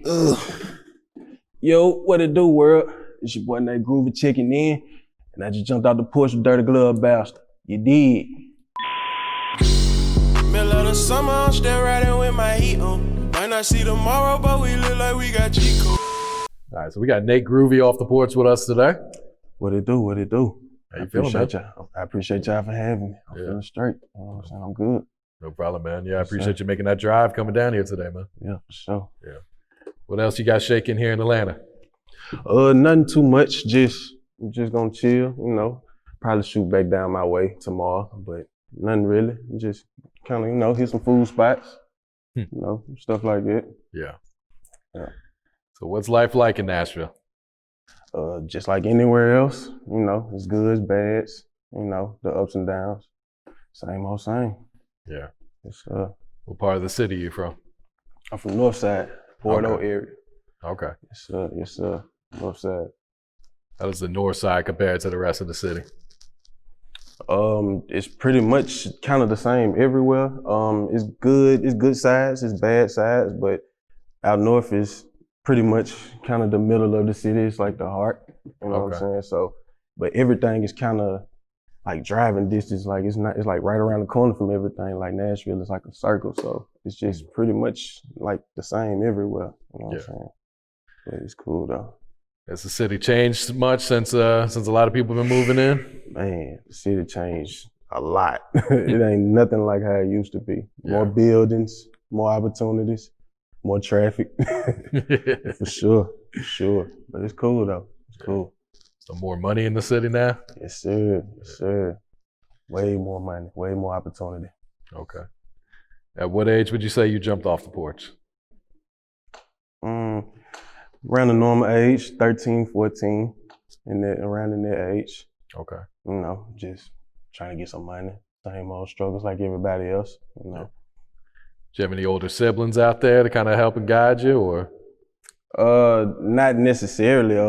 Ugh. Yo, what it do, world? It's your boy Nate Groovy checking in, and I just jumped out the porch with Dirty Glove Bastard. You did. Middle of the summer, I'm still riding with my heat on. Might not see tomorrow, but we look like we got Chico. All right, so we got Nate Groovy off the porch with us today. What it do? What it do? How you feeling, man? I appreciate y'all for having me. I'm feeling straight. You know what I'm saying? I'm good. No problem, man. Yeah, I appreciate you making that drive coming down here today, man. Yeah, for sure. Yeah. What else you got shaking here in Atlanta? Nothing too much. Just gonna chill. You know, probably shoot back down my way tomorrow, but nothing really. Just kind of hit some food spots. Stuff like that. Yeah. Yeah. So what's life like in Nashville? Just like anywhere else. It's goods, bads. The ups and downs. Same old same. Yeah. It's What part of the city are you from? I'm from North Side, Bordeaux area. Okay. Yes, sir. North Side. How does the north side compare to the rest of the city? It's pretty much kind of the same everywhere. It's good sides, it's bad sides, but out north is pretty much kind of the middle of the city. It's like the heart, you know what I'm saying? So, but everything is kind of like driving distance. Like it's like right around the corner from everything. Like Nashville is like a circle, so it's just pretty much like the same everywhere. You know what I'm saying? But it's cool though. Has the city changed much since a lot of people have been moving in? Man, the city changed a lot. It ain't nothing like how it used to be. Yeah. More buildings, more opportunities, more traffic. For sure. But it's cool though. It's cool. So more money in the city now? Yes, sir. Yes, sir. Way more money, way more opportunity. Okay. At what age would you say you jumped off the porch? Around the normal age, 13, 14, around in that age. Okay. Just trying to get some money. Same old struggles like everybody else. Do you have any older siblings out there to kind of help and guide you, or? Not necessarily.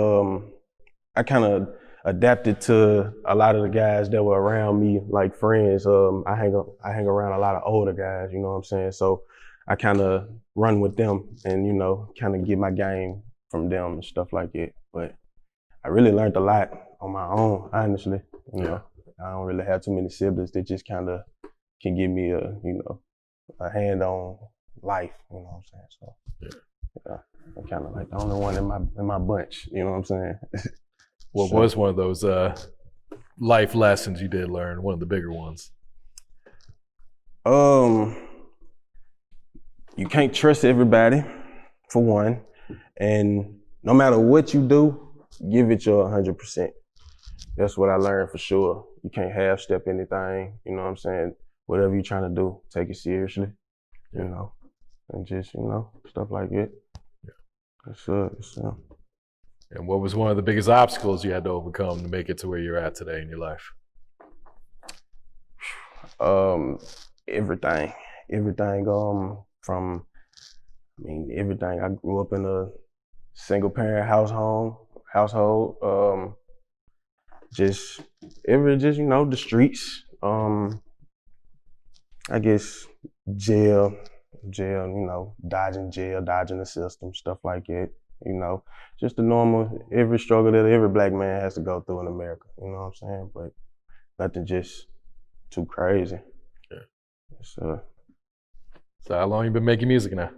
I kind of adapted to a lot of the guys that were around me, like friends. I hang around a lot of older guys, you know what I'm saying? So I kind of run with them and, kind of get my game from them and stuff like that. But I really learned a lot on my own, honestly. I don't really have too many siblings that just kind of can give me a hand on life, you know what I'm saying? So yeah, I'm kind of like the only one in my bunch, you know what I'm saying? What was one of those life lessons you did learn, one of the bigger ones? You can't trust everybody, for one. And no matter what you do, give it your 100%. That's what I learned for sure. You can't half-step anything, you know what I'm saying? Whatever you're trying to do, take it seriously, and just, stuff like that. Yeah. Yes, sir. And what was one of the biggest obstacles you had to overcome to make it to where you're at today in your life? Everything. Everything. I grew up in a single parent household. The streets. I guess jail, dodging the system, stuff like that. Just the normal, every struggle that every black man has to go through in America, you know what I'm saying? But nothing just too crazy. Yeah. So how long you been making music now?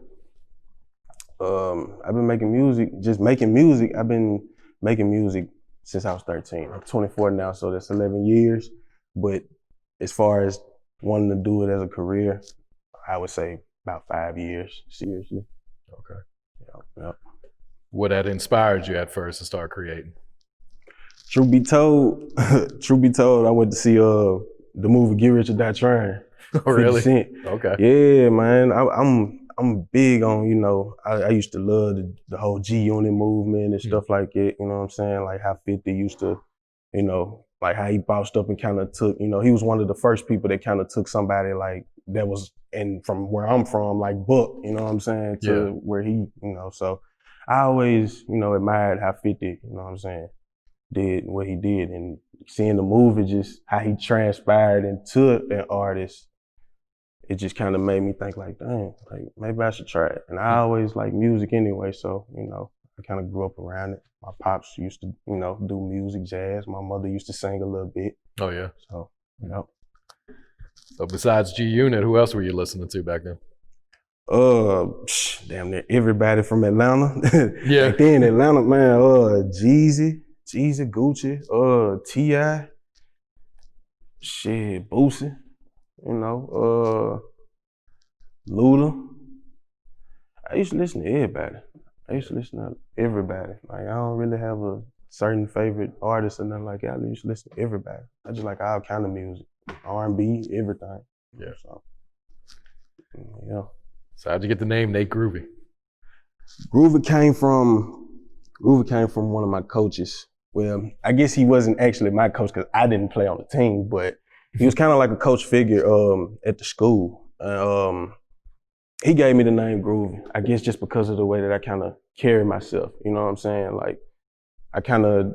I've been making music, I've been making music since I was 13. I'm 24 now, so that's 11 years. But as far as wanting to do it as a career, I would say about 5 years, seriously. Okay. Yep. What had inspired you at first to start creating? Truth be told, I went to see the movie Get Rich or Die Trying. Oh, really? 50 Cent. Okay. Yeah, man. I'm big on, I used to love the whole G-Unit movement and stuff like that, you know what I'm saying? Like how 50 used to, like how he bossed up and kind of took, he was one of the first people that kind of took somebody like that was, and from where I'm from, like Buck, you know what I'm saying, to where he, so I always, admired how 50, you know what I'm saying, did what he did, and seeing the movie, just how he transpired into an artist it just kind of made me think like, dang, like maybe I should try it. And I always like music anyway, so I kind of grew up around it. My pops used to, do music, jazz. My mother used to sing a little bit. Oh yeah. So, So besides G Unit, who else were you listening to back then? Damn near everybody from Atlanta. Yeah. Back then, Atlanta, man, Jeezy, Gucci, T.I., shit, Boosie, Luda. I used to listen to everybody. Like, I don't really have a certain favorite artist or nothing like that. I used to listen to everybody. I just like all kind of music, R&B, everything. Yeah. So, yeah. So how'd you get the name Nate Groovy? Groovy came from one of my coaches. Well, I guess he wasn't actually my coach because I didn't play on the team, but he was kind of like a coach figure at the school. He gave me the name Groovy, I guess just because of the way that I kind of carry myself. You know what I'm saying? Like, I kind of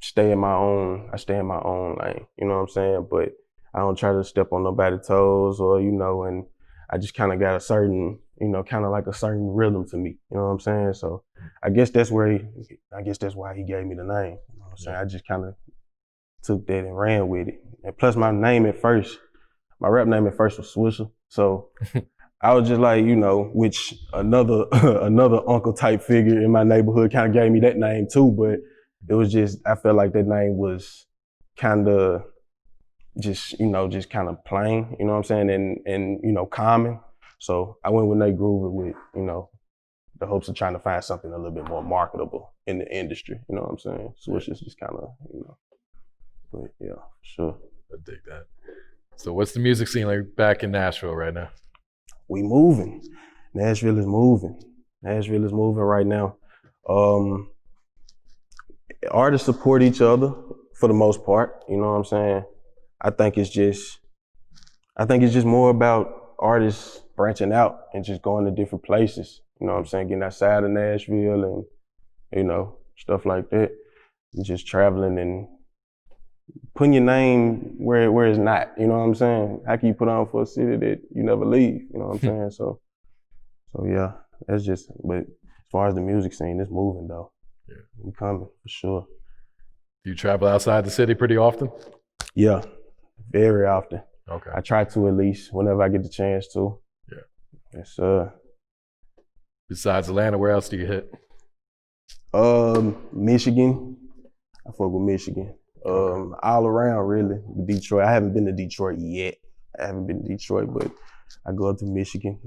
stay in my own lane. You know what I'm saying? But I don't try to step on nobody's toes or, and I just kind of got a certain, kind of like a certain rhythm to me. You know what I'm saying? So I guess that's why he gave me the name. You know what I'm saying? I just kind of took that and ran with it. And plus my rap name at first was Swisher. So I was just like, which another uncle type figure in my neighborhood kind of gave me that name too. But it was just, I felt like that name was kind of just kind of plain, you know what I'm saying? And common. So I went with Nate Groovy with, the hopes of trying to find something a little bit more marketable in the industry. You know what I'm saying? Swish is just kind of, but yeah, sure. I dig that. So what's the music scene like back in Nashville right now? We moving. Nashville is moving right now. Artists support each other for the most part. You know what I'm saying? I think it's just more about artists branching out and just going to different places. You know what I'm saying? Getting outside of Nashville and, stuff like that. And just traveling and putting your name where it's not. You know what I'm saying? How can you put on for a city that you never leave? You know what I'm saying? So yeah, that's just, but as far as the music scene, it's moving though. Yeah. We coming for sure. Do you travel outside the city pretty often? Yeah, very often. Okay. I try to at least whenever I get the chance to. Yeah. Yes, sir. Besides Atlanta, where else do you hit? Michigan. I fuck with Michigan. All around really. Detroit. I haven't been to Detroit yet. But I go up to Michigan.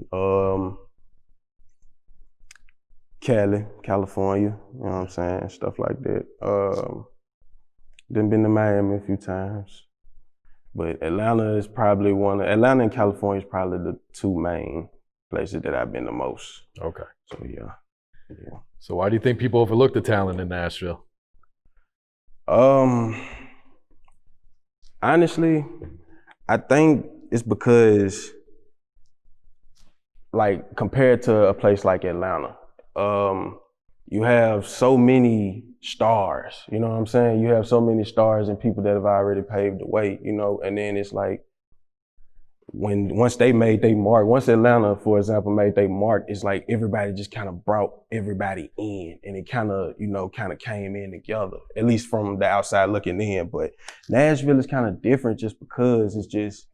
Cali, California, you know what I'm saying? Stuff like that. Then been to Miami a few times. But Atlanta and California is probably the two main places that I've been the most. Okay. So yeah. So why do you think people overlook the talent in Nashville? Honestly, I think it's because, like, compared to a place like Atlanta, you have so many stars, you know what I'm saying? You have so many stars and people that have already paved the way, and then it's like, once they made their mark, once Atlanta, for example, made their mark, it's like everybody just kind of brought everybody in and it kind of came in together, at least from the outside looking in. But Nashville is kind of different just because it's just,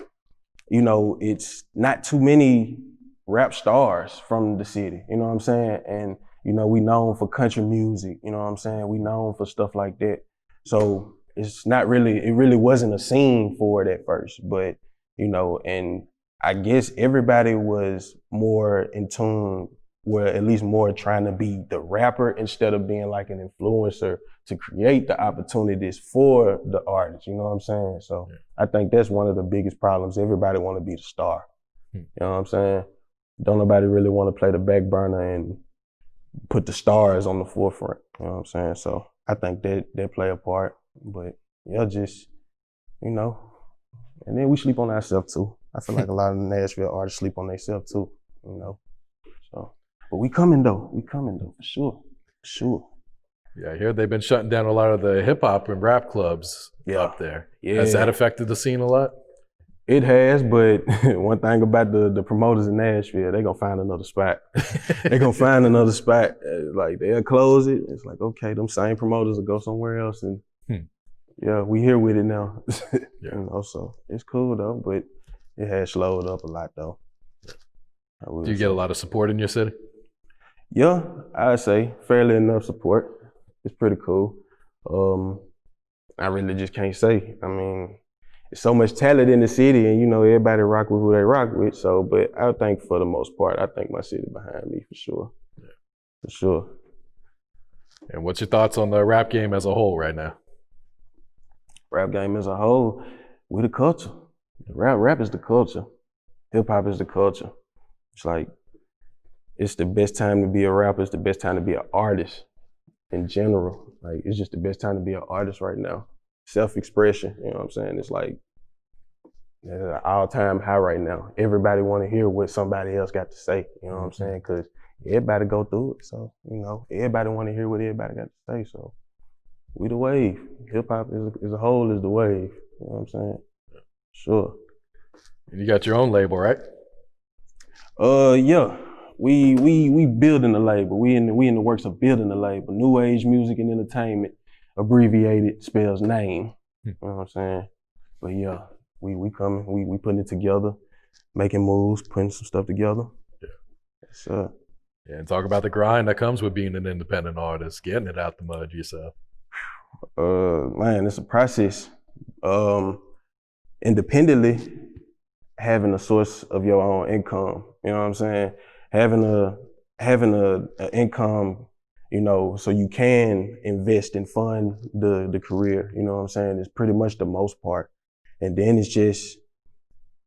it's not too many rap stars from the city, you know what I'm saying? And, we known for country music, you know what I'm saying? We known for stuff like that. So it really wasn't a scene for it at first, but and I guess everybody was more in tune, or at least more trying to be the rapper instead of being like an influencer to create the opportunities for the artist, you know what I'm saying? So yeah. I think that's one of the biggest problems. Everybody want to be the star, you know what I'm saying? Don't nobody really want to play the back burner and put the stars on the forefront, you know what I'm saying? So I think that play a part, but yeah, just, and then we sleep on ourselves too. I feel like a lot of Nashville artists sleep on themselves too, So, but we coming though, for sure. Yeah, I hear they've been shutting down a lot of the hip hop and rap clubs up there. Yeah. Has that affected the scene a lot? It has, but one thing about the promoters in Nashville, they gonna find another spot. They gonna find another spot. Like they'll close it. It's like, okay, them same promoters will go somewhere else, and yeah, we here with it now. You know, so it's cool though, but it has slowed up a lot though. Do you get a lot of support in your city? Yeah, I'd say fairly enough support. It's pretty cool. I really just can't say. I mean, there's so much talent in the city, and you know, everybody rock with who they rock with. So, but I think for the most part, I think my city behind me for sure. Yeah. For sure. And what's your thoughts on the rap game as a whole right now? Rap game as a whole, we the culture. Rap is the culture. Hip hop is the culture. It's like, it's the best time to be a rapper. It's the best time to be an artist in general. Like, it's just the best time to be an artist right now. Self-expression, you know what I'm saying? It's like, it's an all-time high right now. Everybody want to hear what somebody else got to say, you know what I'm saying? Because everybody go through it. So, you know, everybody want to hear what everybody got to say. So, we the wave. Hip-hop as a whole is the wave, you know what I'm saying? Sure. And you got your own label, right? Yeah. We building the label. We in the works of building the label. New Age Music and Entertainment, abbreviated, spells N.A.M.E. You know what I'm saying? But yeah, we coming. We putting it together, making moves, putting some stuff together. Yeah. Yes, yeah, and talk about the grind that comes with being an independent artist, getting it out the mud yourself. Man, it's a process. Independently, having a source of your own income. You know what I'm saying? Having a income, you know, so you can invest and fund the career, you know what I'm saying, is pretty much the most part. And then it's just,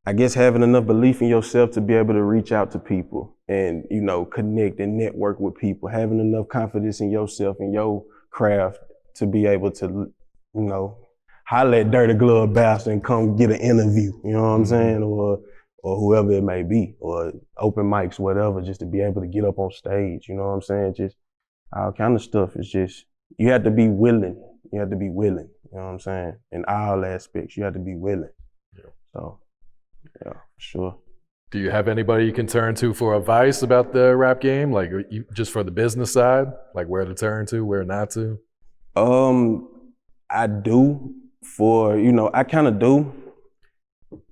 I guess, having enough belief in yourself to be able to reach out to people and, you know, connect and network with people, having enough confidence in yourself and your craft to be able to, you know, holler at Dirty Glove Bastard and come get an interview, you know what I'm saying, or whoever it may be, or open mics, whatever, just to be able to get up on stage, you know what I'm saying? Just all kind of stuff. It's just, you have to be willing. You have to be willing, you know what I'm saying? In all aspects, you have to be willing. Yeah. So, yeah, for sure. Do you have anybody you can turn to for advice about the rap game? Like, just for the business side, like where to turn to, where not to? I do for, you know, I kind of do,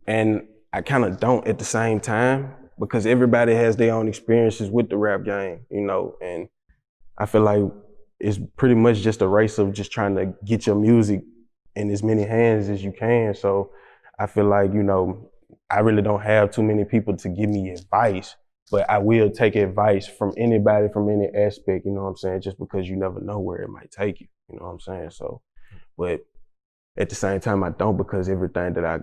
and I kind of don't at the same time, because everybody has their own experiences with the rap game, you know, and I feel like it's pretty much just a race of just trying to get your music in as many hands as you can. So I feel like, you know, I really don't have too many people to give me advice, but I will take advice from anybody from any aspect, you know what I'm saying, just because you never know where it might take you, you know what I'm saying? So, but at the same time, I don't, because everything that I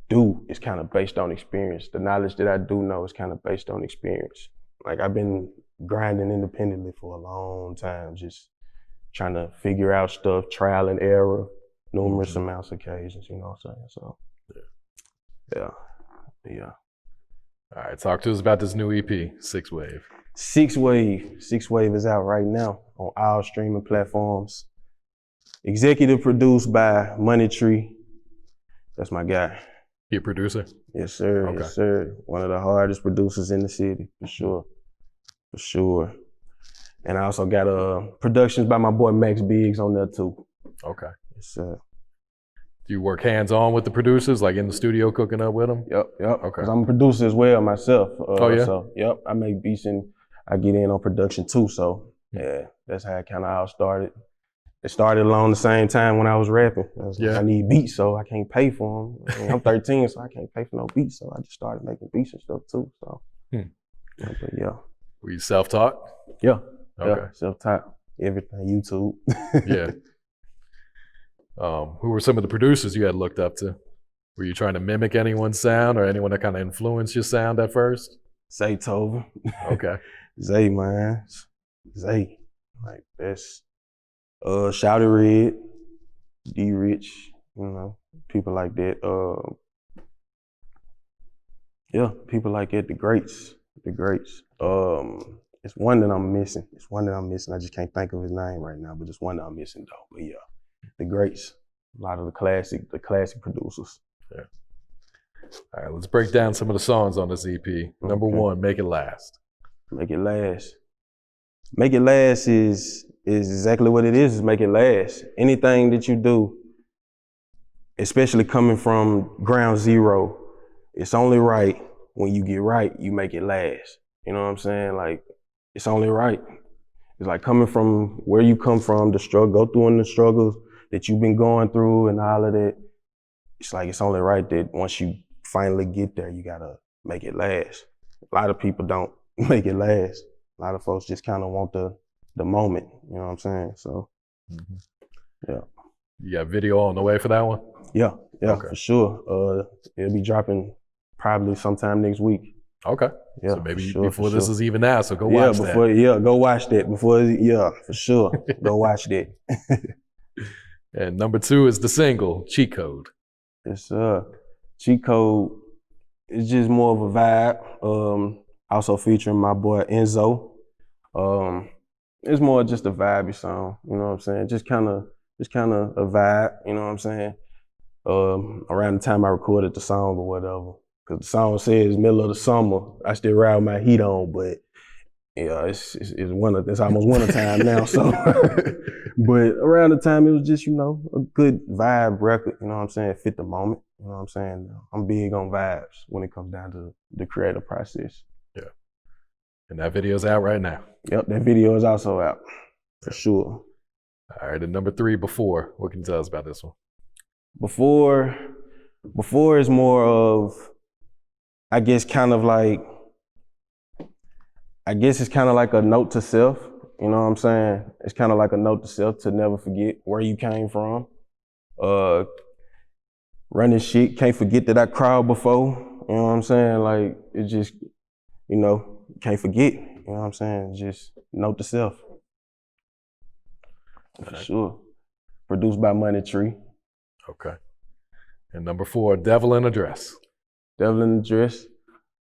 do is kind of based on experience. The knowledge that I do know is kind of based on experience. Like, I've been grinding independently for a long time, just trying to figure out stuff, trial and error, numerous amounts of occasions, you know what I'm saying? So, yeah. All right, talk to us about this new EP, Six Wave. Six Wave is out right now on all streaming platforms. Executive produced by Money Tree. That's my guy. You a producer? Yes, sir. Okay. Yes, sir. One of the hardest producers in the city, for sure. For sure. And I also got productions by my boy Max Biggs on there too. Okay. Yes, sir. Do you work hands-on with the producers, like in the studio cooking up with them? Yep. Okay. Because I'm a producer as well myself. Oh, yeah? So, yep, I make beats and I get in on production too. So, yeah, that's how it kind of all started. It started along the same time when I was rapping. I need beats, so I can't pay for them. I mean, I'm 13, so I can't pay for no beats. So I just started making beats and stuff too. So, yeah, but yeah. Were you self-taught? Yeah. Okay. Yeah, self-taught. Everything, YouTube. Yeah. Who were some of the producers you had looked up to? Were you trying to mimic anyone's sound or anyone that kind of influenced your sound at first? Zaytoven. Okay. Zay, man. Zay. Like, that's Shouty Red, D Rich, you know, people like that. Yeah, people like that, the greats. It's one that I'm missing. I just can't think of his name right now, but it's one that I'm missing though. But yeah, the greats. A lot of the classic producers. Yeah. All right, let's break down some of the songs on this EP. Number one, Make It Last. Make It Last. Make It Last is exactly what it is make it last. Anything that you do, especially coming from ground zero, it's only right when you get right, you make it last. You know what I'm saying? Like, it's only right. It's like coming from where you come from, the struggle, go through the struggles that you've been going through and all of that. It's like, it's only right that once you finally get there, you gotta make it last. A lot of people don't make it last. A lot of folks just kind of want the moment, you know what I'm saying? So, yeah. You got video on the way for that one? Yeah, Okay. for sure. It'll be dropping probably sometime next week. Okay. Yeah, So maybe for sure, before for this sure. is even out, so go watch that. Go watch that. For sure. Go watch that. And number two is the single, Cheat Code. It's Cheat Code is just more of a vibe. Also featuring my boy Enzo. It's more just a vibey song, you know what I'm saying? Just kind of a vibe, you know what I'm saying? Around the time I recorded the song or whatever. Cause the song says middle of the summer, I still ride with my heat on, but yeah, it's almost winter time now, so. But around the time it was just, you know, a good vibe record, you know what I'm saying? Fit the moment, you know what I'm saying? I'm big on vibes when it comes down to the creative process. Yeah. And that video's out right now. Yep, that video is also out, for sure. All right, and number three, Before. What can you tell us about this one? Before is more of, I guess it's kind of like a note to self, you know what I'm saying? It's kind of like a note to self to never forget where you came from. Running shit, can't forget that I cried before, you know what I'm saying? Like, it just, you know, can't forget, you know what I'm saying? Just note to self. For sure. Produced by Money Tree. Okay. And number four, Devil in a Dress. Devil in the Dress.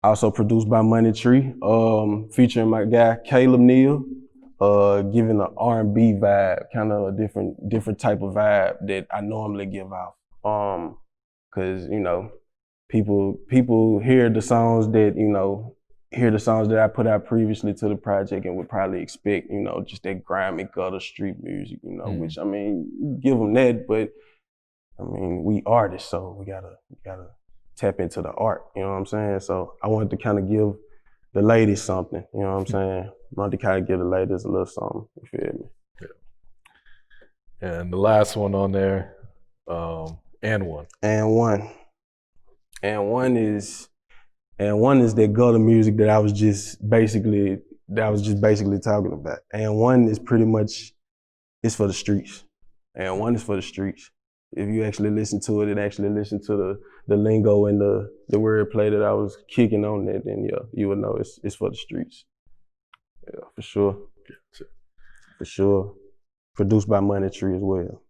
Also produced by Money Tree. Featuring my guy Caleb Neal. Giving an R&B vibe, kind of a different type of vibe that I normally give out. Cause you know, people hear the songs that I put out previously to the project and would probably expect, you know, just that grimy gutter street music, you know, which I mean, give them that, but I mean, we artists, so we gotta tap into the art, you know what I'm saying? So I wanted to kind of give the ladies something, you know what I'm saying? I wanted to kind of give the ladies a little something, you feel me? Yeah. And the last one on there, N.A.M.E. N.A.M.E is that gutter music that I was just basically talking about. N.A.M.E is pretty much, it's for the streets. N.A.M.E is for the streets. If you actually listen to it and actually listen to the lingo and the wordplay that I was kicking on it, then yeah, you would know it's for the streets. Yeah, for sure. For sure. Produced by Money Tree as well.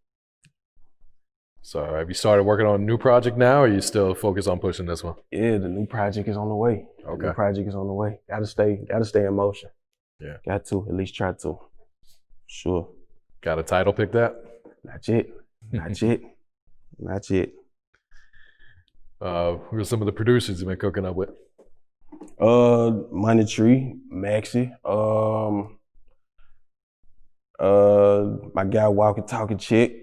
So have you started working on a new project now, or are you still focused on pushing this one? Yeah, the new project is on the way. Okay. The new project is on the way. Gotta stay in motion. Yeah. Got to, at least try to. Sure. Got a title picked out? Not yet. Not yet. Not yet. Who are some of the producers you've been cooking up with? Money Tree, Maxie, my guy Walkie Talkie Chick.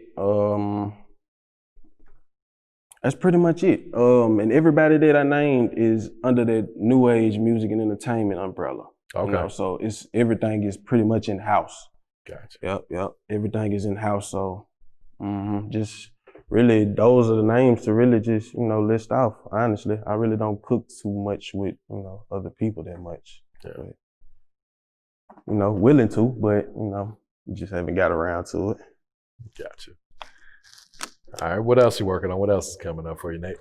That's pretty much it. And everybody that I named is under that new age music and entertainment umbrella. Okay. You know, so everything is pretty much in-house. Gotcha. Yep. Everything is in-house. So just really, those are the names to really just, you know, list off. Honestly, I really don't cook too much with, you know, other people that much. Yeah. But, you know, willing to, but, you know, just haven't got around to it. Gotcha. All right, what else you working on? What else is coming up for you, Nate?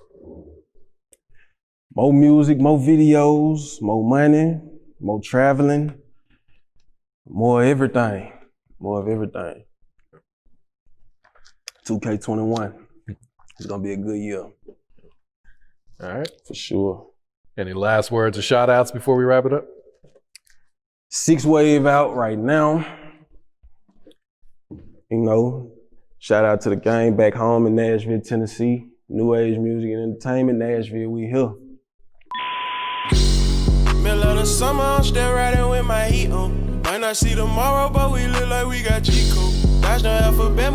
More music, more videos, more money, more traveling, more everything. More of everything. 2K21. It's gonna be a good year. All right. For sure. Any last words or shout outs before we wrap it up? 6 Wave out right now. You know, shout out to the gang back home in Nashville, Tennessee. New age music and entertainment, Nashville, we here. Middle of the summer, I'm still riding with my heat on. Might not see tomorrow, but we look like we got G code. Dodge the alphabet,